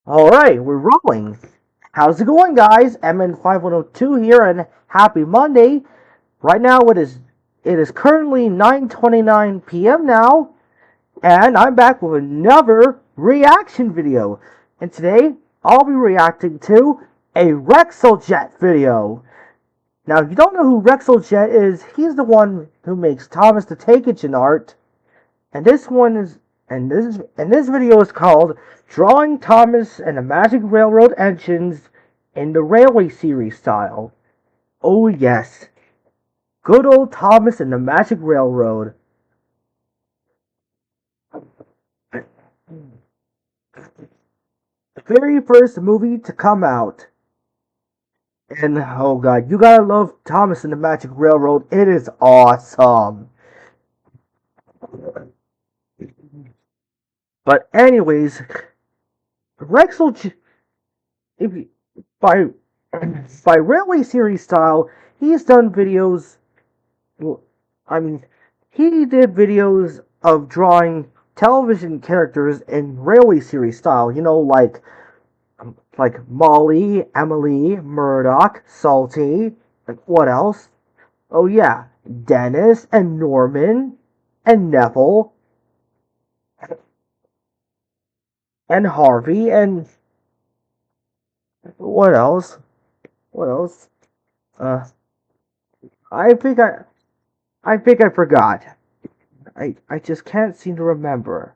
Alright, we're rolling. How's it going, guys? MN5102 here, and happy Monday. Right now it is currently 9:29 p.m. now, and I'm back with another reaction video. And today I'll be reacting to a Rexeljet video. Now, if you don't know who Rexeljet is, he's the one who makes Thomas the Tank Engine art, and this video is called Drawing Thomas and the Magic Railroad Engines in the Railway Series style. Oh yes, good old Thomas and the Magic Railroad. The very first movie to come out. And oh god, you gotta love Thomas and the Magic Railroad. It is awesome. But anyways, Rexel by by Railway Series style, he's done videos. I mean, he did videos of drawing television characters in Railway Series style. You know, like Molly, Emily, Murdoch, Salty, and what else? Oh yeah, Dennis and Norman and Neville and Harvey and what else? What else? Uh, I think I forgot. I just can't seem to remember.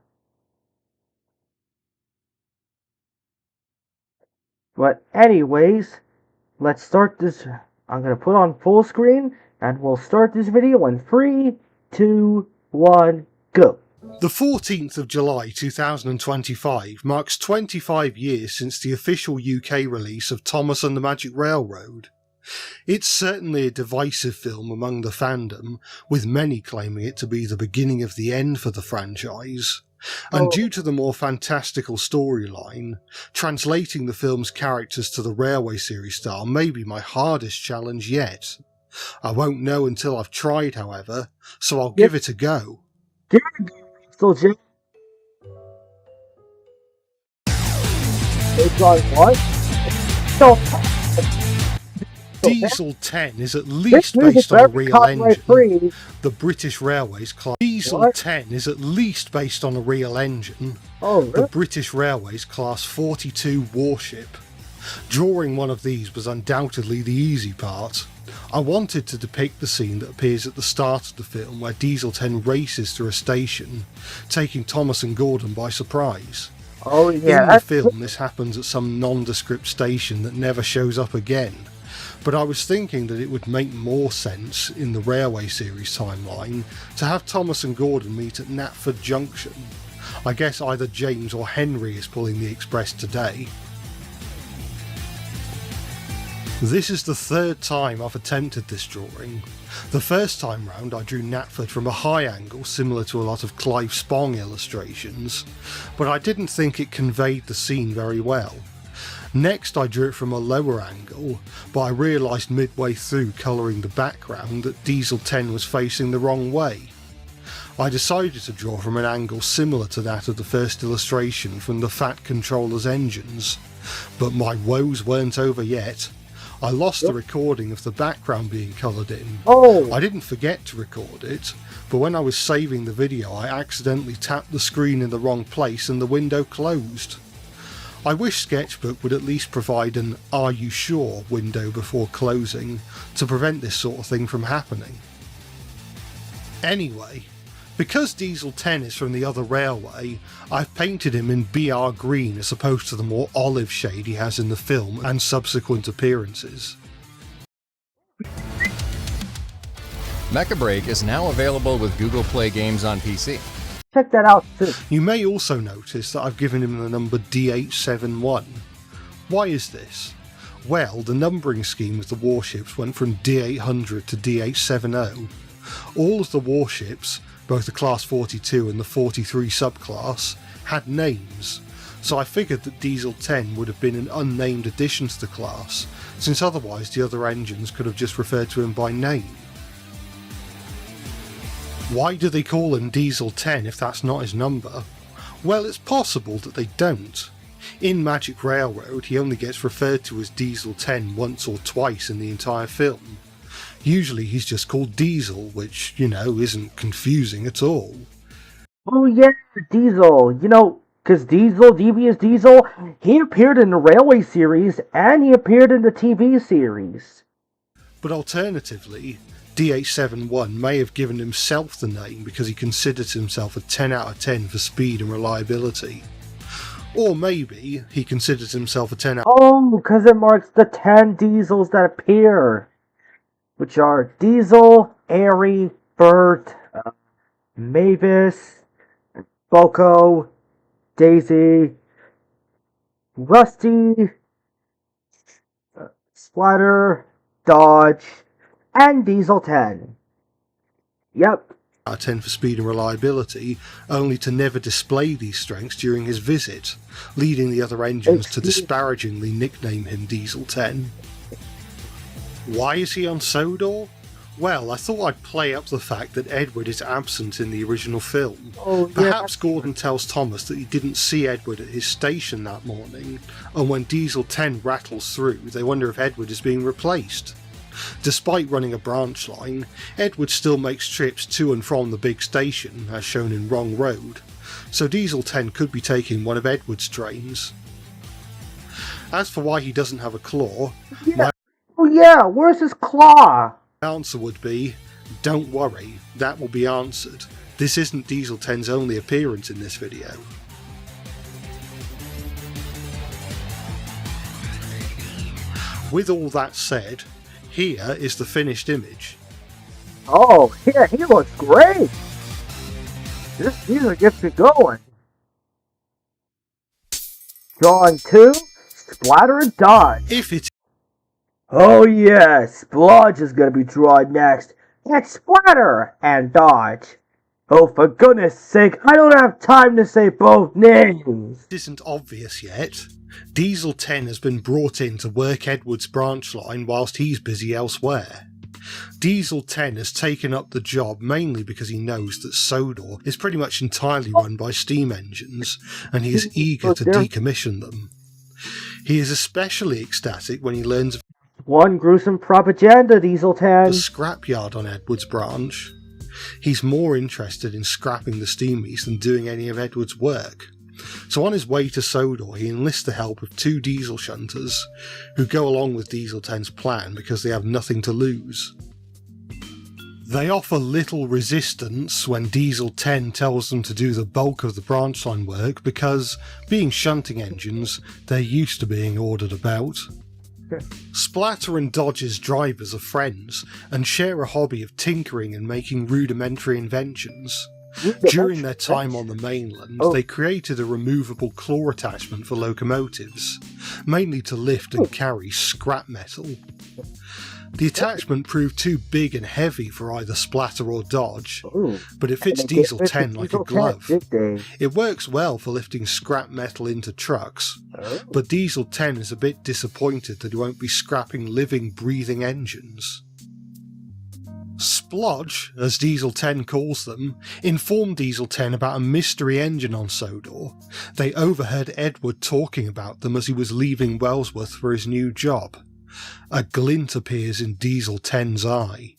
But anyways, let's start this. I'm gonna put on full screen and we'll start this video in 3, 2, 1, go. The 14th of July 2025 marks 25 years since the official UK release of Thomas and the Magic Railroad. It's certainly a divisive film among the fandom, with many claiming it to be the beginning of the end for the franchise. And due to the more fantastical storyline, translating the film's characters to the Railway Series style may be my hardest challenge yet. I won't know until I've tried, however, so I'll give it a go. Give it a go. So, Jim. It's on what? So, Diesel 10 is at least based on a real engine. The British Railways class Diesel 10 is at least based on a real engine. Oh, really? The British Railways Class 42 warship. Drawing one of these was undoubtedly the easy part. I wanted to depict the scene that appears at the start of the film where Diesel 10 races through a station, taking Thomas and Gordon by surprise. Oh yeah. In the film, this happens at some nondescript station that never shows up again. But I was thinking that it would make more sense in the Railway Series timeline to have Thomas and Gordon meet at Knapford Junction. I guess either James or Henry is pulling the express today. This is the third time I've attempted this drawing. The first time round I drew Knapford from a high angle similar to a lot of Clive Spong illustrations, but I didn't think it conveyed the scene very well. Next I drew it from a lower angle, but I realised midway through colouring the background that Diesel 10 was facing the wrong way. I decided to draw from an angle similar to that of the first illustration from the Fat Controller's engines, but my woes weren't over yet. I lost the recording of the background being coloured in. I didn't forget to record it, but when I was saving the video I accidentally tapped the screen in the wrong place and the window closed. I wish Sketchbook would at least provide an "Are you sure?" window before closing to prevent this sort of thing from happening. Anyway, because Diesel 10 is from the other railway, I've painted him in BR green as opposed to the more olive shade he has in the film and subsequent appearances. Mecha Break is now available with Google Play Games on PC. Check that out too. You may also notice that I've given him the number D871. Why is this? Well, the numbering scheme of the warships went from D800 to D870. All of the warships, both the Class 42 and the 43 subclass, had names, so I figured that Diesel 10 would have been an unnamed addition to the class, since otherwise the other engines could have just referred to him by name. Why do they call him Diesel 10 if that's not his number? Well, it's possible that they don't. In Magic Railroad, he only gets referred to as Diesel 10 once or twice in the entire film. Usually he's just called Diesel, which, isn't confusing at all. Oh yeah, Diesel. Because Devious Diesel, he appeared in the Railway series and he appeared in the TV series. But alternatively, DH71 may have given himself the name because he considers himself a 10 out of 10 for speed and reliability. Or maybe he considers himself a 10 out. Oh, because it marks the 10 Diesels that appear, which are Diesel, Airy, Bert, Mavis, Boko, Daisy, Rusty, Splatter, Dodge, and Diesel 10. Yep. 10 for speed and reliability, only to never display these strengths during his visit, leading the other engines to disparagingly nickname him Diesel 10. Why is he on Sodor? Well, I thought I'd play up the fact that Edward is absent in the original film. Perhaps Gordon tells Thomas that he didn't see Edward at his station that morning, and when Diesel 10 rattles through, they wonder if Edward is being replaced. Despite running a branch line, Edward still makes trips to and from the big station, as shown in Wrong Road, so Diesel 10 could be taking one of Edward's trains. As for why he doesn't have a claw, Where's his claw? my answer would be, don't worry, that will be answered. This isn't Diesel 10's only appearance in this video. With all that said, here is the finished image. Oh, yeah, he looks great. This teaser gets me going. Drawing 2, Splatter and Dodge. If it Oh yeah, Splodge is gonna be drawn next. It's Splatter and Dodge. Oh, for goodness sake, I don't have time to say both names. isn't obvious yet, Diesel 10 has been brought in to work Edward's branch line whilst he's busy elsewhere. Diesel 10 has taken up the job mainly because he knows that Sodor is pretty much entirely run by steam engines, and he is eager to decommission them. He is especially ecstatic when he learns of One gruesome propaganda, Diesel 10. the scrapyard on Edward's branch. He's more interested in scrapping the steamies than doing any of Edward's work. So on his way to Sodor, he enlists the help of 2 diesel shunters, who go along with Diesel 10's plan because they have nothing to lose. They offer little resistance when Diesel 10 tells them to do the bulk of the branch line work because, being shunting engines, they're used to being ordered about. Splatter and Dodge's drivers are friends and share a hobby of tinkering and making rudimentary inventions. During their time on the mainland, they created a removable claw attachment for locomotives, mainly to lift and carry scrap metal. The attachment proved too big and heavy for either Splatter or Dodge, but it fits Diesel 10 like a glove. It works well for lifting scrap metal into trucks, but Diesel 10 is a bit disappointed that he won't be scrapping living, breathing engines. Splodge, as Diesel 10 calls them, informed Diesel 10 about a mystery engine on Sodor. They overheard Edward talking about them as he was leaving Wellsworth for his new job. A glint appears in Diesel 10's eye.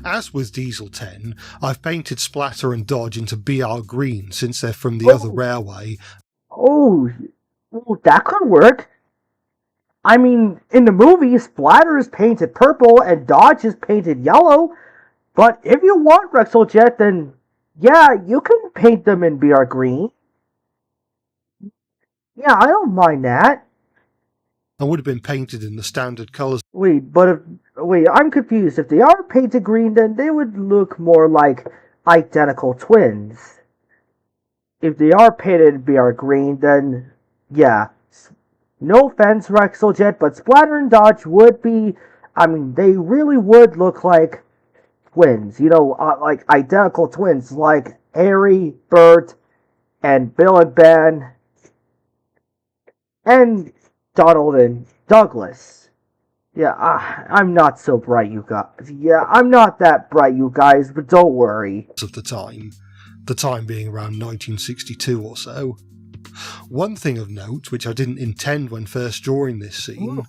As with Diesel 10, I've painted Splatter and Dodge into BR green since they're from the other railway. Oh, that could work. I mean, in the movie, Splatter is painted purple and Dodge is painted yellow. But if you want Rexeljet, then yeah, you can paint them in BR green. Yeah, I don't mind that. And would have been painted in the standard colours. Wait, I'm confused. If they are painted green, then they would look more like identical twins. If they are painted BR green, then yeah. No offense, Rexeljet, but Splatter and Dodge would be, they really would look like twins. Like identical twins, like Harry, Bert, and Bill and Ben, and Donald and Douglas. Yeah, I'm not so bright, you guys. Yeah, I'm not that bright, you guys, but don't worry. Of the time being around 1962 or so. One thing of note, which I didn't intend when first drawing this scene,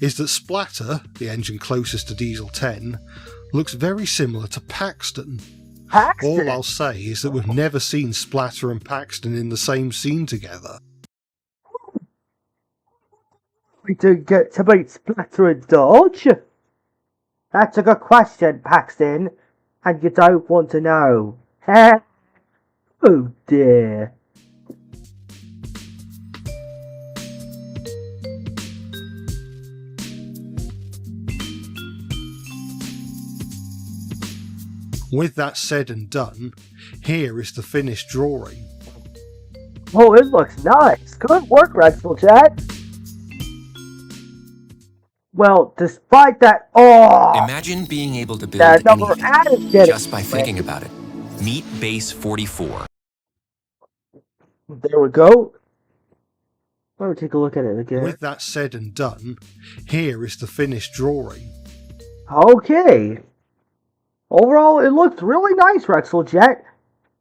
is that Splatter, the engine closest to Diesel 10, looks very similar to Paxton. Paxton? All I'll say is that we've never seen Splatter and Paxton in the same scene together. We did get to meet Splatter and Dodge? That's a good question, Paxton, and you don't want to know. Oh dear. With that said and done, here is the finished drawing. Oh, it looks nice. Good work, Rexeljet. Well, despite that, Imagine being able to build that number anything added getting just by thinking about it. Meet Base 44. There we go. Let me take a look at it again. With that said and done, here is the finished drawing. Okay. Overall, it looked really nice, Rexeljet.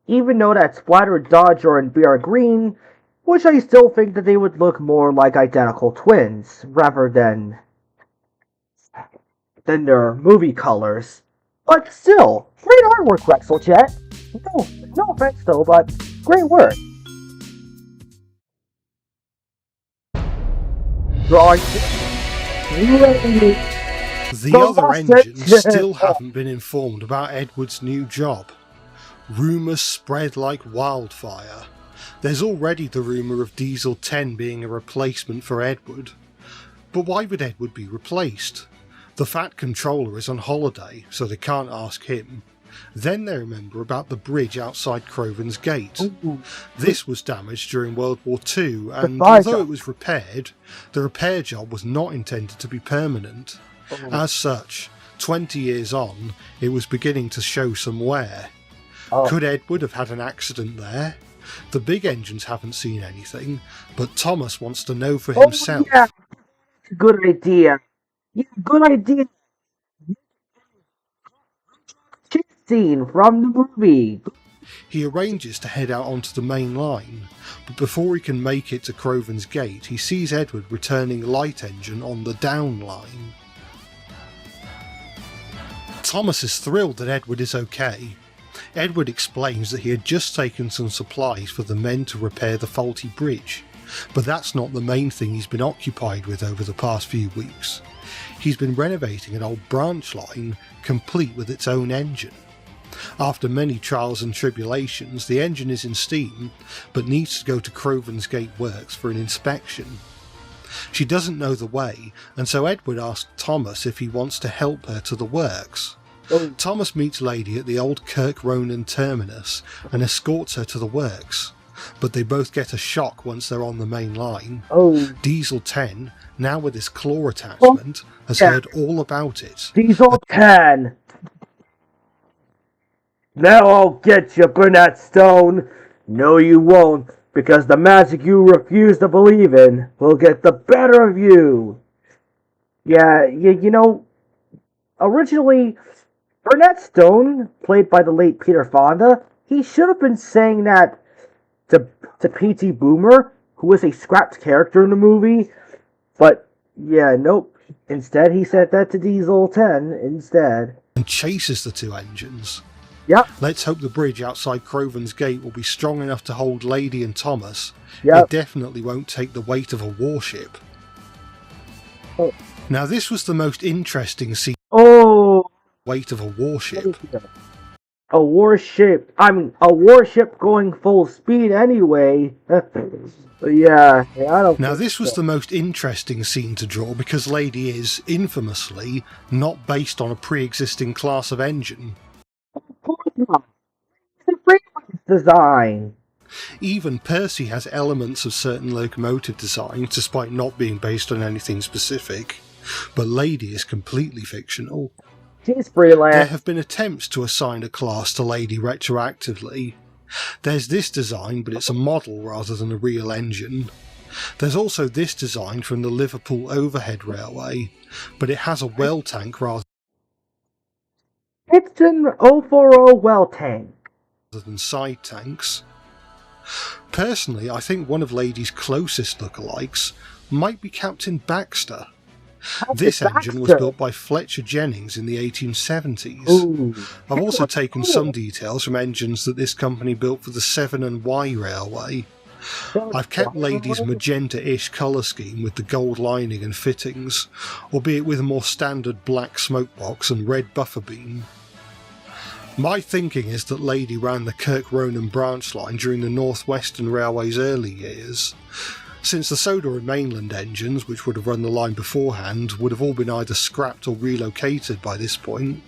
Even though that Splatter, Dodge, are in BR green, which I still think that they would look more like identical twins, rather than their movie colors. But still, great artwork, Rexeljet. No offense though, but great work. Drawing. The other engines still haven't been informed about Edward's new job. Rumours spread like wildfire. There's already the rumour of Diesel 10 being a replacement for Edward. But why would Edward be replaced? The Fat Controller is on holiday, so they can't ask him. Then they remember about the bridge outside Croven's Gate. This was damaged during World War II, and although it was repaired, the repair job was not intended to be permanent. As such, 20 years on, it was beginning to show some wear. Could Edward have had an accident there? The big engines haven't seen anything, but Thomas wants to know for himself. Yeah. Good idea. Yeah, good idea. Scene from the movie. He arranges to head out onto the main line, but before he can make it to Croven's Gate, he sees Edward returning light engine on the down line. Thomas is thrilled that Edward is okay. Edward explains that he had just taken some supplies for the men to repair the faulty bridge, but that's not the main thing he's been occupied with over the past few weeks. He's been renovating an old branch line, complete with its own engine. After many trials and tribulations, the engine is in steam, but needs to go to Croven's Gate Works for an inspection. She doesn't know the way, and so Edward asks Thomas if he wants to help her to the works. Thomas meets Lady at the old Kirk Ronan terminus and escorts her to the works, but they both get a shock once they're on the main line. Diesel 10, now with his claw attachment, has heard all about it. Diesel 10! Now I'll get you, Burnett Stone! No you won't, because the magic you refuse to believe in will get the better of you! Yeah, you know, originally, Burnett Stone, played by the late Peter Fonda, he should have been saying that to P.T. Boomer, who was a scrapped character in the movie, but yeah, nope. Instead, he said that to Diesel 10 instead. And chases the two engines. Yep. Let's hope the bridge outside Croven's Gate will be strong enough to hold Lady and Thomas. Yep. It definitely won't take the weight of a warship. Now this was the most interesting scene. Weight of a warship. A warship. I mean, a warship going full speed anyway. Yeah, I don't. Now this was the most interesting scene to draw because Lady is, infamously, not based on a pre-existing class of engine. It's a freelance design. Even Percy has elements of certain locomotive designs despite not being based on anything specific, but Lady is completely fictional. She's freelance. There have been attempts to assign a class to Lady retroactively. There's this design, but it's a model rather than a real engine. There's also this design from the Liverpool Overhead Railway, but it has a well tank rather It's an 040 well tank. than side tanks. Personally, I think one of Lady's closest lookalikes might be Captain Baxter. This engine was built by Fletcher Jennings in the 1870s. Ooh, I've also taken some details from engines that this company built for the Severn and Wye Railway. I've kept Lady's magenta-ish colour scheme with the gold lining and fittings, albeit with a more standard black smokebox and red buffer beam. My thinking is that Lady ran the Kirk-Ronan branch line during the North Western Railway's early years, since the Soda and Mainland engines, which would have run the line beforehand, would have all been either scrapped or relocated by this point.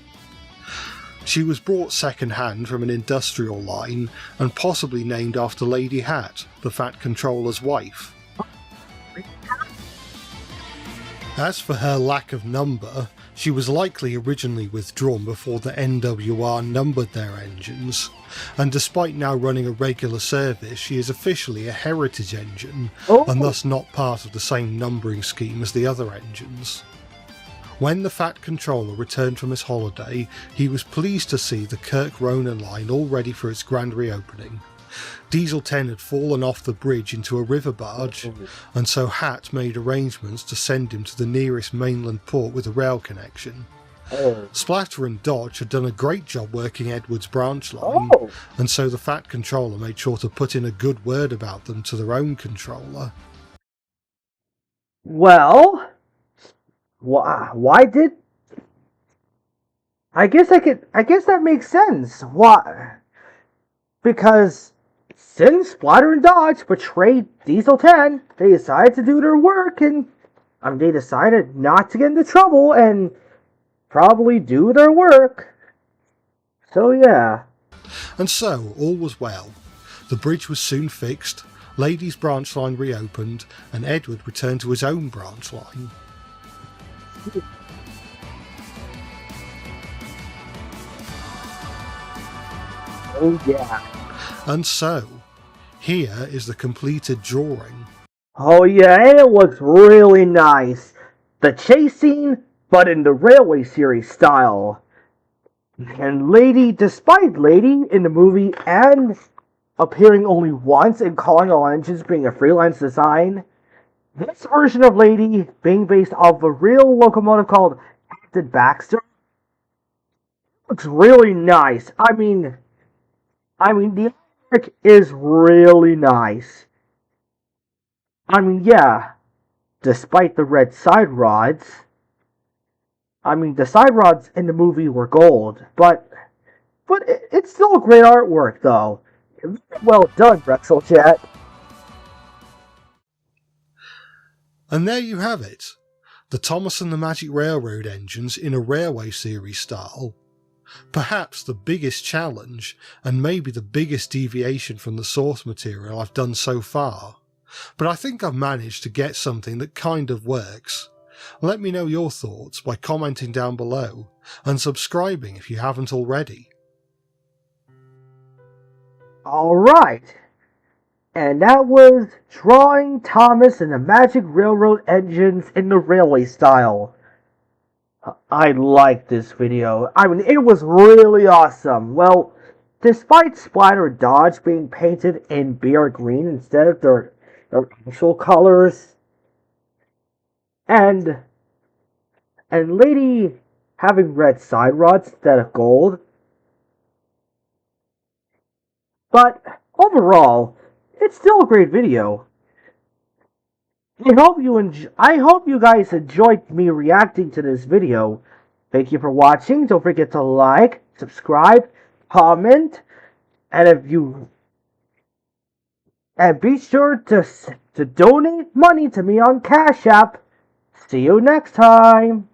She was brought second-hand from an industrial line and possibly named after Lady Hat, the Fat Controller's wife. As for her lack of number, she was likely originally withdrawn before the NWR numbered their engines, and despite now running a regular service, she is officially a heritage engine, and thus not part of the same numbering scheme as the other engines. When the Fat Controller returned from his holiday, he was pleased to see the Kirk-Ronan line all ready for its grand reopening. Diesel 10 had fallen off the bridge into a river barge, and so Hat made arrangements to send him to the nearest mainland port with a rail connection. Splatter and Dodge had done a great job working Edward's branch line, and so the Fat Controller made sure to put in a good word about them to their own controller. Well, why did... I guess that makes sense. Why? Because since Splatter and Dodge betrayed Diesel 10, they decided to do their work, and they decided not to get into trouble and probably do their work. So yeah. And so, all was well. The bridge was soon fixed, Lady's branch line reopened, and Edward returned to his own branch line. Oh yeah. And so, here is the completed drawing. Oh yeah, and it looks really nice. The chase scene, but in the Railway series style. And despite Lady in the movie and appearing only once and calling all engines being a freelance design, this version of Lady, being based off a real locomotive called Captain Baxter, looks really nice. I mean, the artwork is really nice. Yeah, despite the red side rods. The side rods in the movie were gold, but it's still great artwork, though. Well done, Rexeljet. And there you have it. The Thomas and the Magic Railroad engines in a Railway series style. Perhaps the biggest challenge, and maybe the biggest deviation from the source material I've done so far. But I think I've managed to get something that kind of works. Let me know your thoughts by commenting down below, and subscribing if you haven't already. Alright, and that was drawing Thomas and the Magic Railroad engines in the Railway style. I liked this video. It was really awesome. Well, despite Splatter and Dodge being painted in BR green instead of their actual colors, and Lady having red side rods instead of gold. But overall, it's still a great video. I hope you guys enjoyed me reacting to this video. Thank you for watching. Don't forget to like, subscribe, comment, and be sure to donate money to me on Cash App. See you next time.